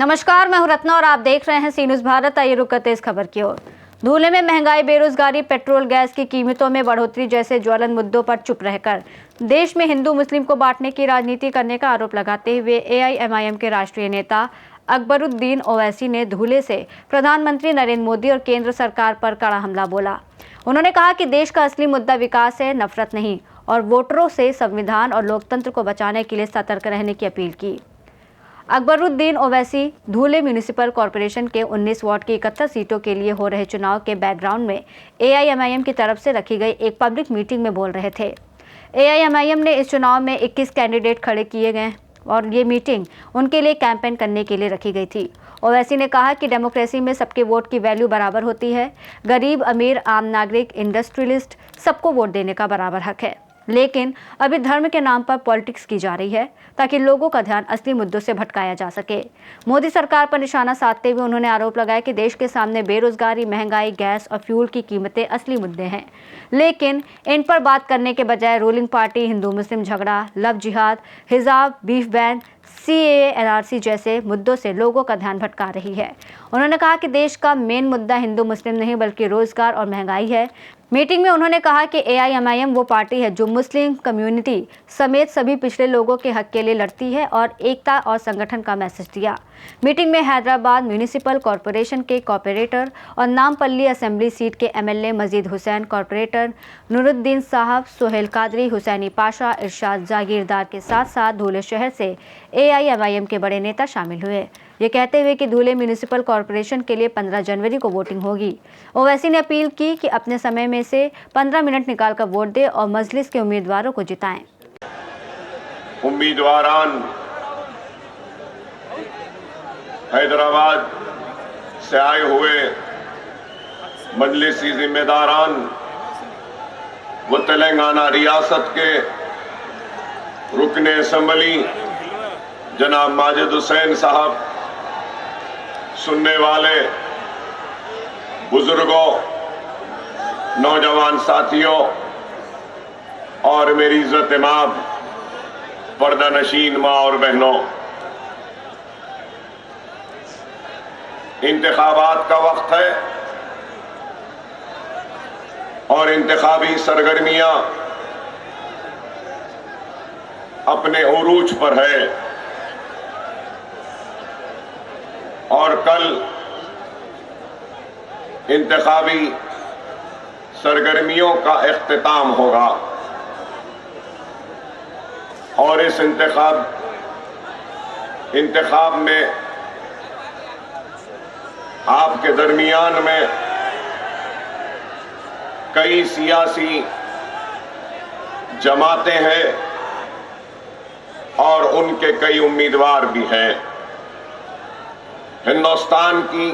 नमस्कार, मैं हूं रत्ना और आप देख रहे हैं सी न्यूज़ भारत। आइए रुक करते इस खबर की ओर। धूले में महंगाई, बेरोजगारी, पेट्रोल गैस की कीमतों में बढ़ोतरी जैसे ज्वलन मुद्दों पर चुप रहकर देश में हिंदू मुस्लिम को बांटने की राजनीति करने का आरोप लगाते हुए AIMIM के राष्ट्रीय नेता अकबरुद्दीन ओवैसी ने धूले से प्रधानमंत्री नरेंद्र मोदी और केंद्र सरकार पर कड़ा हमला बोला। उन्होंने कहा कि देश का असली मुद्दा विकास है, नफरत नहीं, और वोटरों से संविधान और लोकतंत्र को बचाने के लिए सतर्क रहने की अपील की। अकबरुद्दीन ओवैसी धूले म्यूनिसिपल कॉरपोरेशन के 19 वार्ड की 71 सीटों के लिए हो रहे चुनाव के बैकग्राउंड में AIMIM की तरफ से रखी गई एक पब्लिक मीटिंग में बोल रहे थे। AIMIM ने इस चुनाव में 21 कैंडिडेट खड़े किए गए और ये मीटिंग उनके लिए कैंपेन करने के लिए रखी गई थी। ओवैसी ने कहा कि डेमोक्रेसी में सबके वोट की वैल्यू बराबर होती है। गरीब, अमीर, आम नागरिक, इंडस्ट्रियलिस्ट, सबको वोट देने का बराबर हक है, लेकिन अभी धर्म के नाम पर पॉलिटिक्स की जा रही है ताकि लोगों का ध्यान असली मुद्दों से भटकाया जा सके। मोदी सरकार पर निशाना साधते हुए उन्होंने आरोप लगाया कि देश के सामने बेरोजगारी, महंगाई, गैस और फ्यूल की कीमतें असली मुद्दे हैं, लेकिन इन पर बात करने के बजाय रूलिंग पार्टी हिंदू मुस्लिम झगड़ा, लव जिहाद, हिजाब, बीफ बैन, CAA, NRC जैसे मुद्दों से लोगों का ध्यान भटका रही है। उन्होंने कहा कि देश का मेन मुद्दा हिंदू मुस्लिम नहीं बल्कि रोजगार और महंगाई है। मीटिंग में उन्होंने कहा कि AIMIM वो पार्टी है जो मुस्लिम कम्युनिटी समेत सभी पिछड़े लोगों के हक के लिए लड़ती है और एकता और संगठन का मैसेज दिया। मीटिंग में हैदराबाद म्यूनिसिपल कॉरपोरेशन के कॉर्पोरेटर और नामपल्ली असेंबली सीट के MLA मजीद हुसैन, कॉर्पोरेटर नूरुद्दीन साहब, सोहेल कादरी, हुसैनी पाशा, इरशाद जागीरदार के साथ साथ धूले शहर से AIMIM के बड़े नेता शामिल हुए। ये कहते हुए कि धूले म्यूनिसिपल कॉरपोरेशन के लिए 15 जनवरी को वोटिंग होगी। ओवैसी ने अपील की कि अपने समय में से 15 मिनट निकालकर वोट दे और मजलिस के उम्मीदवारों को जिताएं। उम्मीदवारान हैदराबाद से आए हुए मजलिसी जिम्मेदारान व तेलंगाना रियासत के रुकने असम्बली जनाब माजिद हुसैन साहब, सुनने वाले बुजुर्गों, नौजवान साथियों और मेरी इज्जत मां, पर्दा नशीन मां और बहनों, इंतखाबात का वक्त है और इंतखाबी सरगर्मियां अपने उरूज पर है और कल इंतखाबी सरगर्मियों का इख्तिताम होगा और इस इंतखाब में आपके दरमियान में कई सियासी जमातें हैं और उनके कई उम्मीदवार भी हैं। हिंदुस्तान की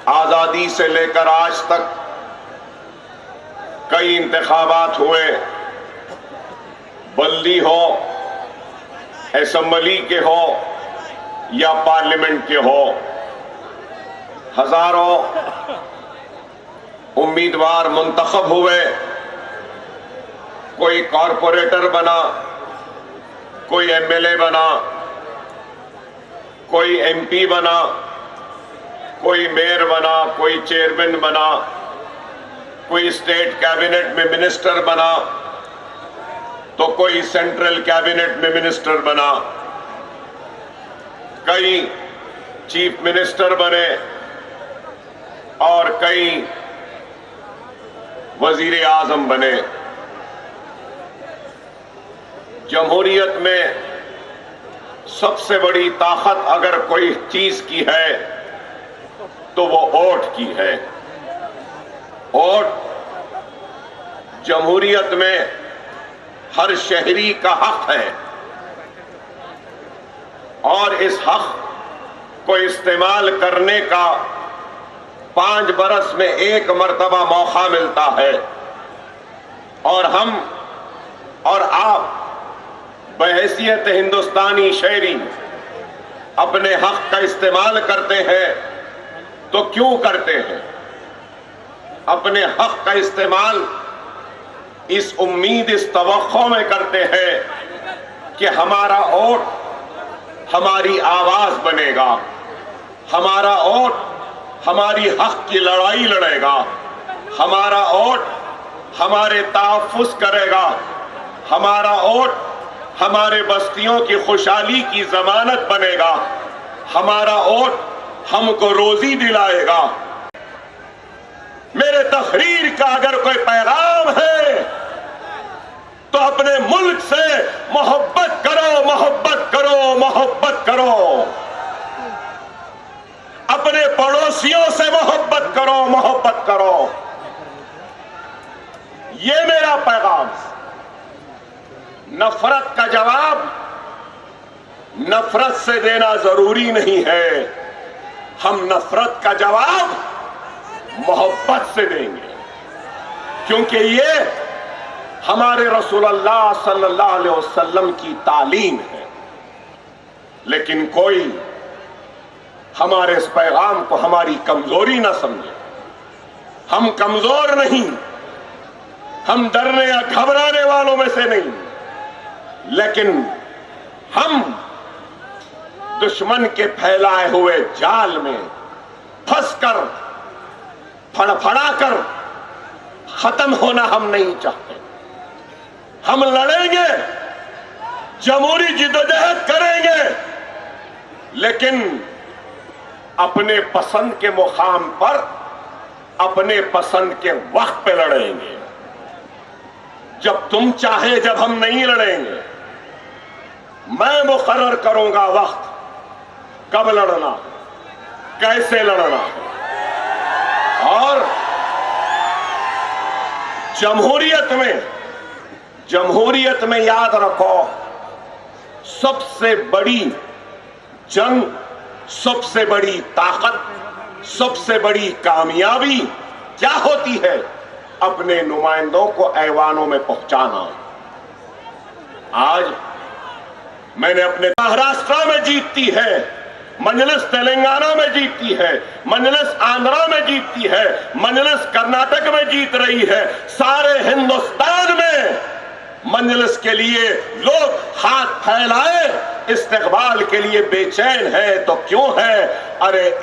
आजादी से लेकर आज तक कई इंतखाबात हुए, बल्दी हो, असेंबली के हो या पार्लियामेंट के हो, हजारों उम्मीदवार मुंतखब हुए। कोई कॉरपोरेटर बना, कोई MLA बना, कोई MP बना, कोई मेयर बना, कोई चेयरमैन बना, कोई स्टेट कैबिनेट में मिनिस्टर बना, तो कोई सेंट्रल कैबिनेट में मिनिस्टर बना, कई चीफ मिनिस्टर बने और कई वजीर आजम बने। जमहूरियत में सबसे बड़ी ताकत अगर कोई चीज की है तो वो वोट की है। वोट जमहूरियत में हर शहरी का हक है और इस हक को इस्तेमाल करने का 5 बरस में 1 मर्तबा मौका मिलता है और हम और आप बहैसियत हिंदुस्तानी शहरी अपने हक का इस्तेमाल करते हैं तो क्यों करते हैं? अपने हक का इस्तेमाल इस उम्मीद, इस तवक्को में करते हैं कि हमारा वोट हमारी आवाज बनेगा, हमारा वोट हमारी हक की लड़ाई लड़ेगा, हमारा वोट हमारे तहफ्फुज़ करेगा, हमारा वोट हमारे बस्तियों की खुशहाली की जमानत बनेगा, हमारा वोट हमको रोजी दिलाएगा। मेरे तहरीर का अगर कोई पैगाम है तो अपने मुल्क से मोहब्बत करो, मोहब्बत करो, मोहब्बत करो। अपने पड़ोसियों से मोहब्बत करो, मोहब्बत करो। ये मेरा पैगाम। नफरत का जवाब नफरत से देना जरूरी नहीं है, हम नफरत का जवाब मोहब्बत से देंगे, क्योंकि ये हमारे रसूलुल्लाह सल्लल्लाहु अलैहि वसल्लम की तालीम है। लेकिन कोई हमारे इस पैगाम को हमारी कमजोरी ना समझे। हम कमजोर नहीं, हम डरने या घबराने वालों में से नहीं, लेकिन हम दुश्मन के फैलाए हुए जाल में फंसकर फड़फड़ाकर खत्म होना हम नहीं चाहते। हम लड़ेंगे, जमहूरी जिद्दोजहद करेंगे, लेकिन अपने पसंद के मुकाम पर अपने पसंद के वक्त पे लड़ेंगे। जब तुम चाहे जब हम नहीं लड़ेंगे। मैं मुकर्रर करूंगा वक्त, कब लड़ना, कैसे लड़ना। और जमहूरियत में याद रखो, सबसे बड़ी जंग, सबसे बड़ी ताकत, सबसे बड़ी कामयाबी क्या होती है? अपने नुमाइंदों को ऐवानों में पहुंचाना। आज मैंने अपने महाराष्ट्र में जीतती है, मजलिस तेलंगाना में जीतती है, मजलिस आंध्रा में जीतती है, मजलिस कर्नाटक में जीत रही है। सारे हिंदुस्तान में मजलिस के लिए लोग हाथ फैलाए, इस्तकबाल के लिए बेचैन है। तो क्यों है? अरे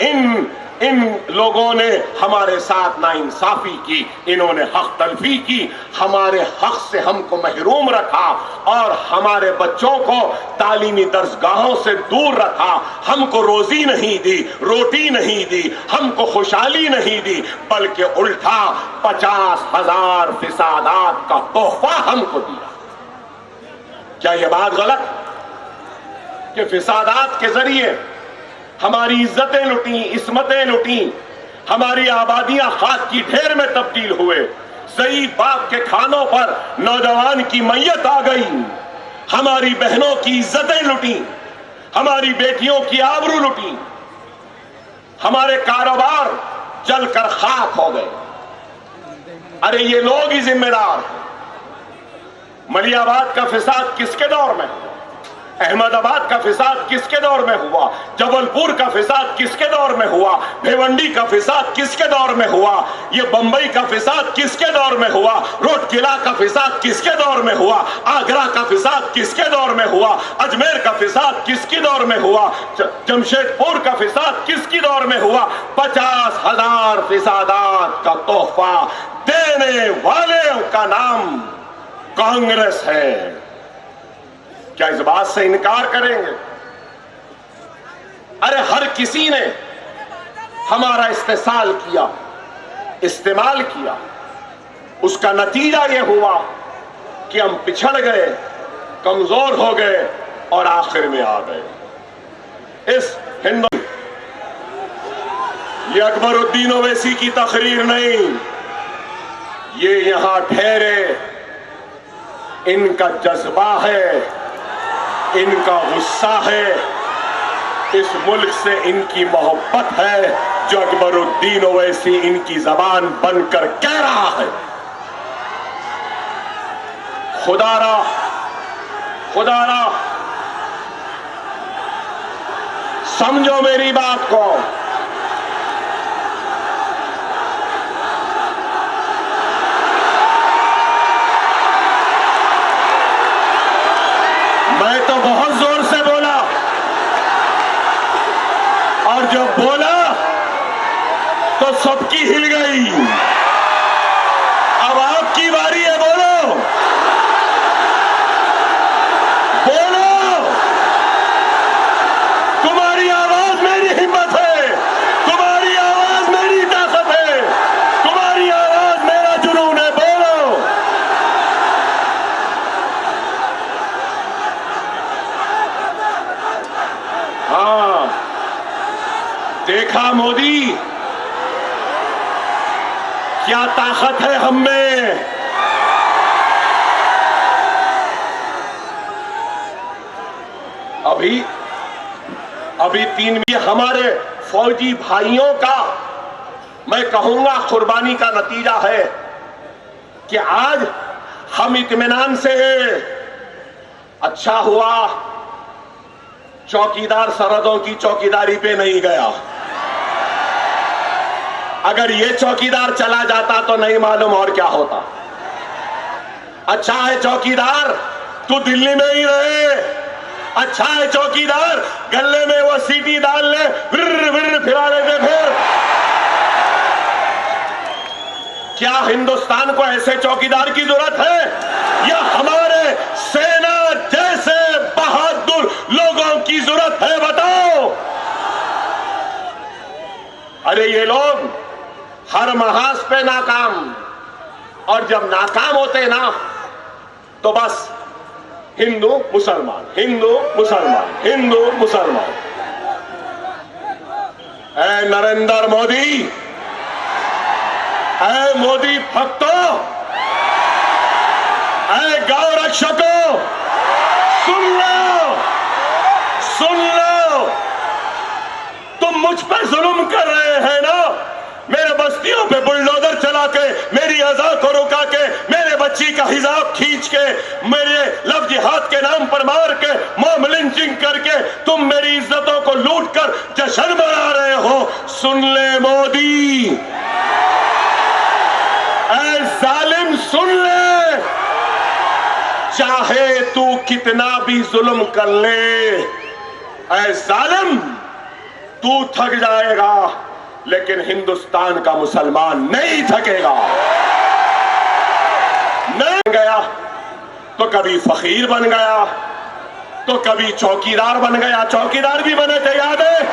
इन लोगों ने हमारे साथ नाइंसाफी की, इन्होंने हक तलफी की, हमारे हक से हमको महरूम रखा और हमारे बच्चों को तालीमी दरसगाहों से दूर रखा। हमको रोजी नहीं दी, रोटी नहीं दी, हमको खुशहाली नहीं दी, बल्कि उल्टा 50,000 फिसादात का तोहफा हमको दिया। क्या यह बात गलत कि फिसादात के जरिए हमारी इज्जतें लुटी, इस्मतें लुटी, हमारी आबादियां खाक की ढेर में तब्दील हुए, सही बाप के खानों पर नौजवान की मैयत आ गई, हमारी बहनों की इज्जतें लुटी, हमारी बेटियों की आबरू लुटी, हमारे कारोबार जलकर खाक हो गए। अरे ये लोग ही जिम्मेदार हैं। मलियाबाद का फिसाद किसके दौर में हुआ? अहमदाबाद का फिसाद किसके दौर में हुआ? जबलपुर का फिसाद किसके दौर में हुआ? भिवंडी का फिसाद किसके दौर में हुआ? ये बंबई का फिसाद किसके दौर में हुआ? रोडकिला का फिसाद किसके दौर में हुआ? आगरा का फिसाद किसके दौर में हुआ? अजमेर का फिसाद किसके दौर में हुआ? जमशेदपुर का फिसाद किसकी दौर में हुआ? 50,000 फिसादात का तोहफा देने वाले का नाम कांग्रेस है। क्या इस बात से इनकार करेंगे? अरे हर किसी ने हमारा इस्तेसाल किया, इस्तेमाल किया, उसका नतीजा यह हुआ कि हम पिछड़ गए, कमजोर हो गए और आखिर में आ गए। इस हिंदू ये अकबरुद्दीन ओवैसी की तकरीर नहीं, ये यहां ठहरे इनका जज्बा है, इनका गुस्सा है, इस मुल्क से इनकी मोहब्बत है, जो अकबरुद्दीन ओवैसी इनकी जबान बनकर कह रहा है। खुदारा समझो मेरी बात को। मैं तो बहुत जोर से बोला, बोला तो सबकी हिल गई। अब आपकी बारी है, बोलो बोलो। तुम्हारी आवाज मेरी हिम्मत है, तुम्हारी आवाज मेरी ताकत है, तुम्हारी आवाज मेरा जुनून है, बोलो। हाँ, देखा मोदी, क्या ताकत है हम में। अभी 3 भी हमारे फौजी भाइयों का मैं कहूंगा कुर्बानी का नतीजा है कि आज हम इत्मीनान से हैं। अच्छा हुआ चौकीदार सरहदों की चौकीदारी पे नहीं गया। अगर ये चौकीदार चला जाता तो नहीं मालूम और क्या होता। अच्छा है चौकीदार तू दिल्ली में ही रहे, अच्छा है चौकीदार गले में वो सीटी डाल ले, विर विर फिरा लेते। फिर क्या हिंदुस्तान को ऐसे चौकीदार की जरूरत है या हमारे सेना जैसे बहादुर लोगों की जरूरत है, बताओ। अरे ये लोग हर महाज पे नाकाम, और जब नाकाम होते ना तो बस हिंदू मुसलमान, हिंदू मुसलमान, हिंदू मुसलमान। ऐ नरेंद्र मोदी, ऐ मोदी भक्तों, ऐ गौ रक्षकों, सुन लो, सुन लो। तुम मुझ पर जुल्म कर रहे हैं ना, मेरे बस्तियों पे बुलडोजर चला के, मेरी अज़ा को रुका के, मेरे बच्ची का हिजाब खींच के, मेरे लव जिहाद के नाम पर मार के, मॉब लिंचिंग करके तुम मेरी इज्जतों को लूट कर जश्न मना रहे हो। सुन ले मोदी, ऐ जालिम सुन ले, चाहे तू कितना भी जुल्म कर ले, ऐ जालिम तू थक जाएगा लेकिन हिंदुस्तान का मुसलमान नहीं थकेगा। नहीं गया तो कभी फकीर बन गया, तो कभी चौकीदार बन गया। चौकीदार भी बने थे, याद है?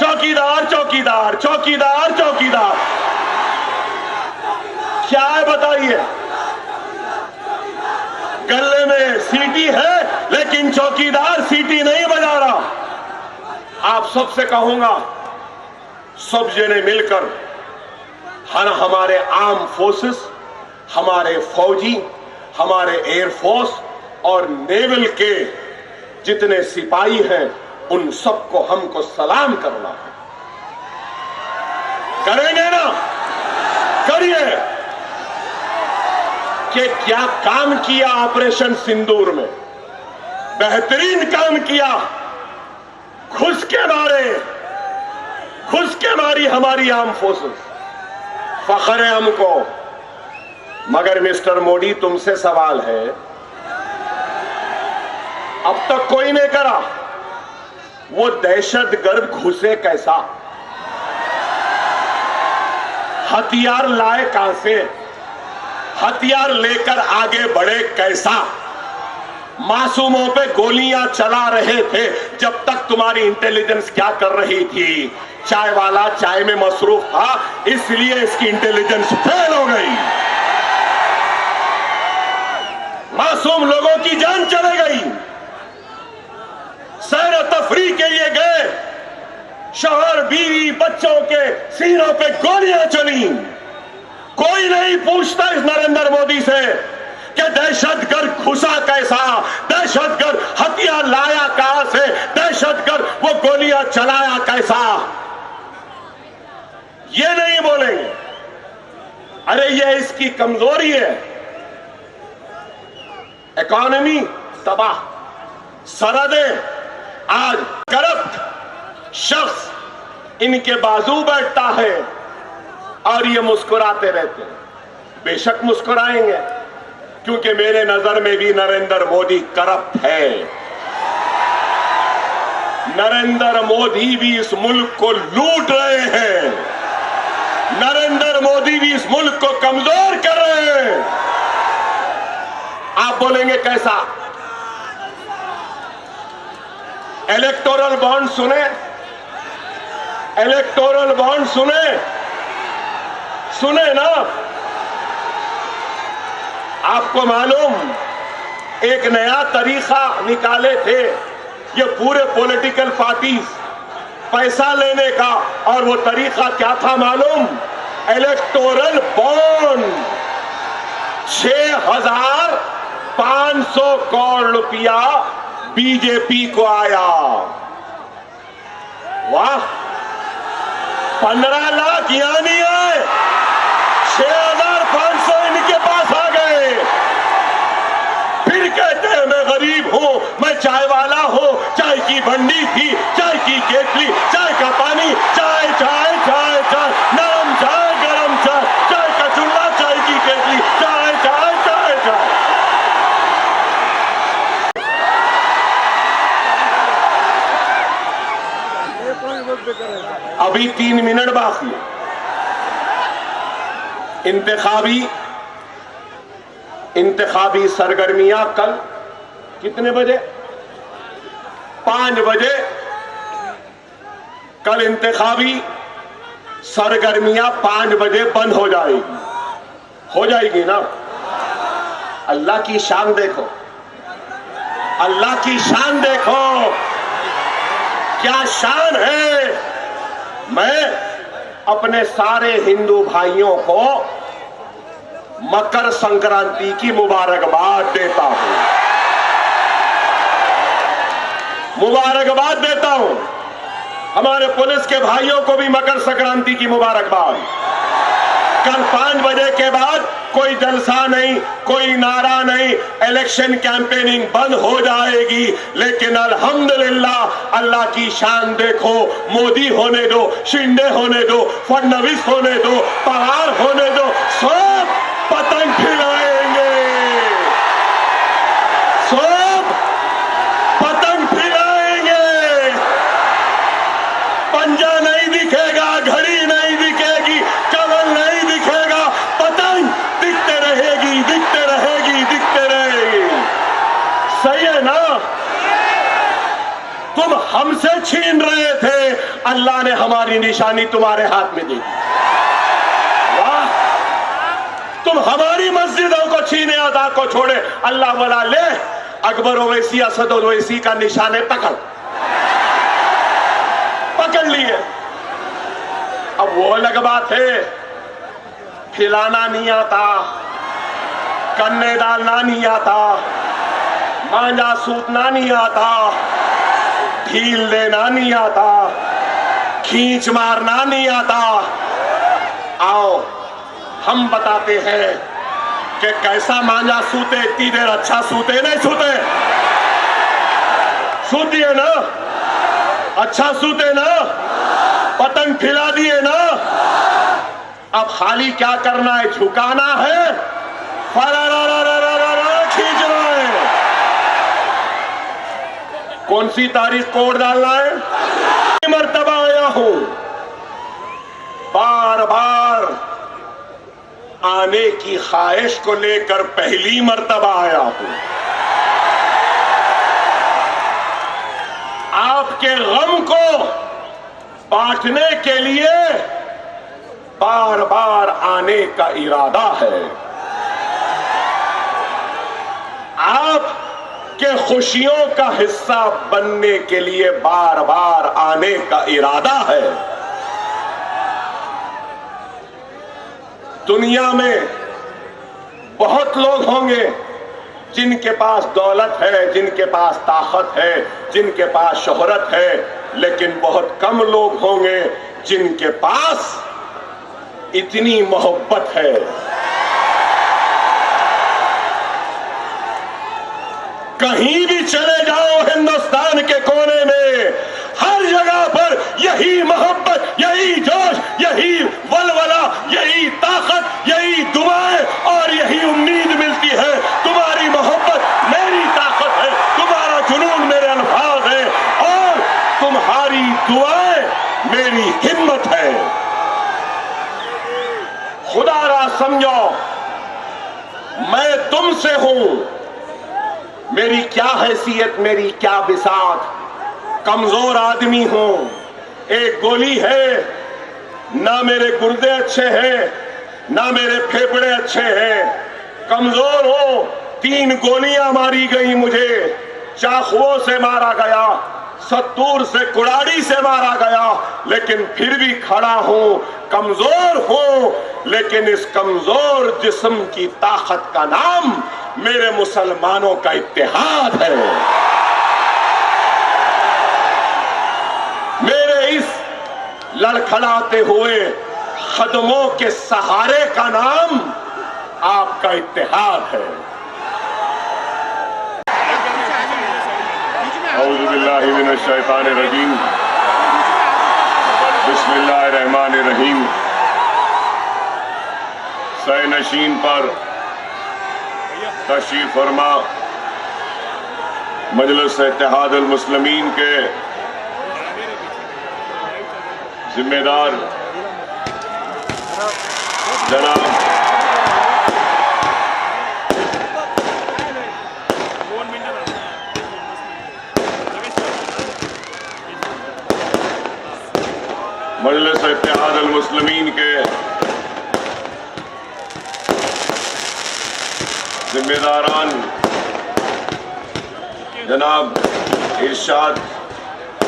चौकीदार चौकीदार चौकीदार चौकीदार क्या है बताइए? गले में सीटी है लेकिन चौकीदार सीटी नहीं बजा रहा। आप सबसे कहूंगा, सब जने मिलकर हमारे आर्म फोर्सेस, हमारे फौजी, हमारे एयरफोर्स और नेवल के जितने सिपाही हैं उन सबको हमको सलाम करना है। करेंगे ना? करिए। कि क्या काम किया ऑपरेशन सिंदूर में, बेहतरीन काम किया। घुस के मारी हमारी आर्म फोर्सेस, फख्र है हमको। मगर मिस्टर मोदी, तुमसे सवाल है, अब तक कोई नहीं करा। वो दहशतगर्द घुसे कैसा? हथियार लाए कहां से? हथियार लेकर आगे बढ़े कैसा? मासूमों पे गोलियां चला रहे थे जब तक तुम्हारी इंटेलिजेंस क्या कर रही थी? चाय वाला चाय में मसरूफ था, इसलिए इसकी इंटेलिजेंस फेल हो गई। मासूम लोगों की जान चली गई। सैर तफरी के लिए गए, शौहर बीवी बच्चों के सीनों पे गोलियां चली। कोई नहीं पूछता इस नरेंद्र मोदी से कि दहशतगर्द घुसा कैसा, दहशतगर्द हथियार लाया कहां से, दहशतगर्द वो गोलियां चलाया कैसा। ये नहीं बोलेंगे। अरे ये इसकी कमजोरी है। इकोनॉमी तबाह, सरहदें आज करप्ट शख्स इनके बाजू बैठता है और ये मुस्कुराते रहते हैं। बेशक मुस्कुराएंगे, क्योंकि मेरे नजर में भी नरेंद्र मोदी करप्ट है। नरेंद्र मोदी भी इस मुल्क को लूट रहे हैं, नरेंद्र मोदी भी इस मुल्क को कमजोर कर रहे हैं। आप बोलेंगे कैसा? इलेक्टोरल बॉन्ड सुने, इलेक्टोरल बॉन्ड सुने ना? आपको मालूम एक नया तरीका निकाले थे ये पूरे पॉलिटिकल पार्टीज पैसा लेने का, और वो तरीका क्या था मालूम? Electoral bond. 6,500 करोड़ रुपया बीजेपी को आया। वाह, 15 लाख यहां नहीं आए, 6,500 इनके पास आ गए। फिर कहते हैं मैं गरीब हूं, मैं चाय वाला हूं, चाय की बंडी थी, चाय की केतली, चाय का पानी, चाय चाय चाय चाय, नरम चाय, गरम चाय, चाय का चूल्हा, चाय की केतली, चाय चाय चाय चाय। अभी 3 मिनट बाकी है। इंतखाबी सरगर्मियां कल कितने बजे? 5 बजे कल इंतखाबी सरगर्मियां 5 बजे बंद हो जाएगी ना? अल्लाह की शान देखो, अल्लाह की शान देखो, क्या शान है। मैं अपने सारे हिंदू भाइयों को मकर संक्रांति की मुबारकबाद देता हूं, मुबारकबाद देता हूं। हमारे पुलिस के भाइयों को भी मकर संक्रांति की मुबारकबाद। कल 5 बजे के बाद कोई जलसा नहीं, कोई नारा नहीं, इलेक्शन कैंपेनिंग बंद हो जाएगी। लेकिन अल्हम्दुलिल्लाह, अल्लाह की शान देखो, मोदी होने दो, शिंदे होने दो, फडणवीस होने दो, पवार होने दो, सब पतंग फैलाएंगे, सब पतंग फैलाएंगे। पंजा नहीं दिखेगा, घड़ी नहीं दिखेगी, कमल नहीं दिखेगा, पतंग दिखते रहेगी, दिखते रहेगी, दिखते रहेगी। सही है ना? तुम हमसे छीन रहे थे, अल्लाह ने हमारी निशानी तुम्हारे हाथ में दे दी। वाह, तुम हमारी मस्जिदों को छीने, अदा को छोड़े, अल्लाह वाला ले अकबर ओवैसी, असद ओवैसी का निशाने पकड़ लिए। अब वो अलग बात है, खिलाना नहीं आता, कन्ने डालना नहीं आता, मांझा सूतना नहीं आता, ढील देना नहीं आता, खींच मारना नहीं आता। आओ हम बताते हैं कि कैसा मांझा सूते, इतनी देर अच्छा सूते नहीं सूते? सूतिए ना, अच्छा सूते ना, पतंग खिला दिए ना। अब खाली क्या करना है? झुकाना है, खींचना है। कौन सी तारीख कोड डालना है? मर्तबा आया हूं, बार बार आने की ख्वाहिश को लेकर पहली मर्तबा आया हूं। आपके गम को बांटने के लिए बार बार आने का इरादा है। आपके खुशियों का हिस्सा बनने के लिए बार बार आने का इरादा है। दुनिया में बहुत लोग होंगे जिनके पास दौलत है, जिनके पास ताकत है, जिनके पास शोहरत है, लेकिन बहुत कम लोग होंगे जिनके पास इतनी मोहब्बत है। कहीं भी चले जाओ हिंदुस्तान के कोने में, हर जगह पर यही मोहब्बत, यही जोश, यही वलवला, यही ताकत, यही दुआएं और यही उम्मीद मिलती है। तुम्हारी मोहब्बत मेरी ताकत है, तुम्हारा जुनून मेरे अल्फाज है, और तुम मैं तुमसे हूं, मेरी क्या हैसियत, मेरी क्या बिसात, कमजोर आदमी हूं, एक गोली है, ना मेरे गुर्दे अच्छे हैं, ना मेरे फेफड़े अच्छे हैं, कमजोर हो, 3 गोलियां मारी गई मुझे, चाकुओं से मारा गया, सत्तूर से, कुड़ाड़ी से मारा गया, लेकिन फिर भी खड़ा हूं, कमजोर हूं, लेकिन इस कमजोर जिस्म की ताकत का नाम मेरे मुसलमानों का इत्तेहाद है। मेरे इस लड़खड़ाते हुए कदमों के सहारे का नाम आपका इत्तेहाद है। औज़ुबिल्लाहि मिनश शैतानिर रजीम, बिस्मिल्लाहिर्रहमानिर्रहीम। सैनशीन पर तशरीफ फरमा मजलिस इत्तेहादुल मुस्लिमीन के जिम्मेदार जनाब मजलिस इत्तेहादुल मुस्लिमीन के जिम्मेदारान जनाब इरशाद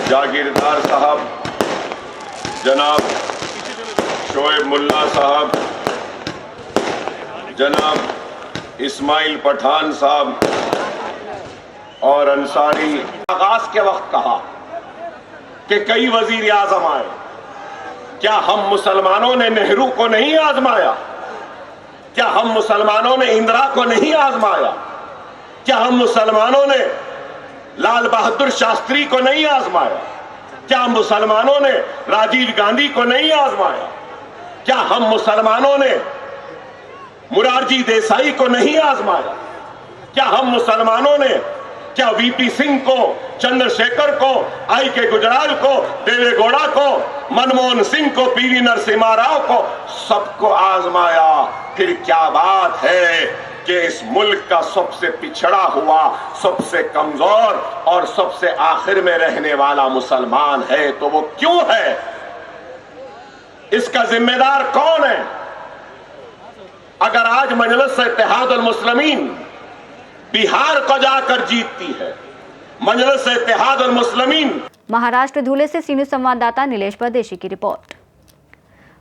जागीरदार साहब, जनाब शोएब मुल्ला साहब, जनाब इस्माइल पठान साहब और अंसारी। आगाज के वक्त कहा कि कई वजीर आजम आए, क्या हम मुसलमानों ने नेहरू को नहीं आजमाया? क्या हम मुसलमानों ने इंदिरा को नहीं आजमाया? क्या हम मुसलमानों ने लाल बहादुर शास्त्री को नहीं आजमाया? क्या मुसलमानों ने राजीव गांधी को नहीं आजमाया? क्या हम मुसलमानों ने मुरारजी देसाई को नहीं आजमाया? क्या हम मुसलमानों ने क्या वीपी सिंह को, चंद्रशेखर को, आई के गुजराल को, देवेगौड़ा को, मनमोहन सिंह को, पीवी नरसिम्हा राव को, सबको आजमाया? फिर क्या बात है कि इस मुल्क का सबसे पिछड़ा हुआ, सबसे कमजोर और सबसे आखिर में रहने वाला मुसलमान है, तो वो क्यों है? इसका जिम्मेदार कौन है? अगर आज मजलिस इत्तेहादुल मुस्लिमीन बिहार को जाकर जीतती है, मजलिस इत्तेहादुल मुस्लिमीन। महाराष्ट्र धुले से सीनू संवाददाता नीलेश परदेशी की रिपोर्ट।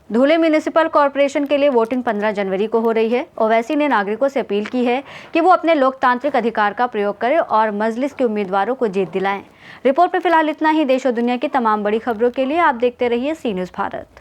धुले म्यूनिसिपल कॉरपोरेशन के लिए वोटिंग 15 जनवरी को हो रही है। ओवैसी ने नागरिकों से अपील की है कि वो अपने लोकतांत्रिक अधिकार का प्रयोग करें और मजलिस के उम्मीदवारों को जीत दिलाएं। रिपोर्ट में फिलहाल इतना ही। देश और दुनिया की तमाम बड़ी खबरों के लिए आप देखते रहिए सी न्यूज़ भारत।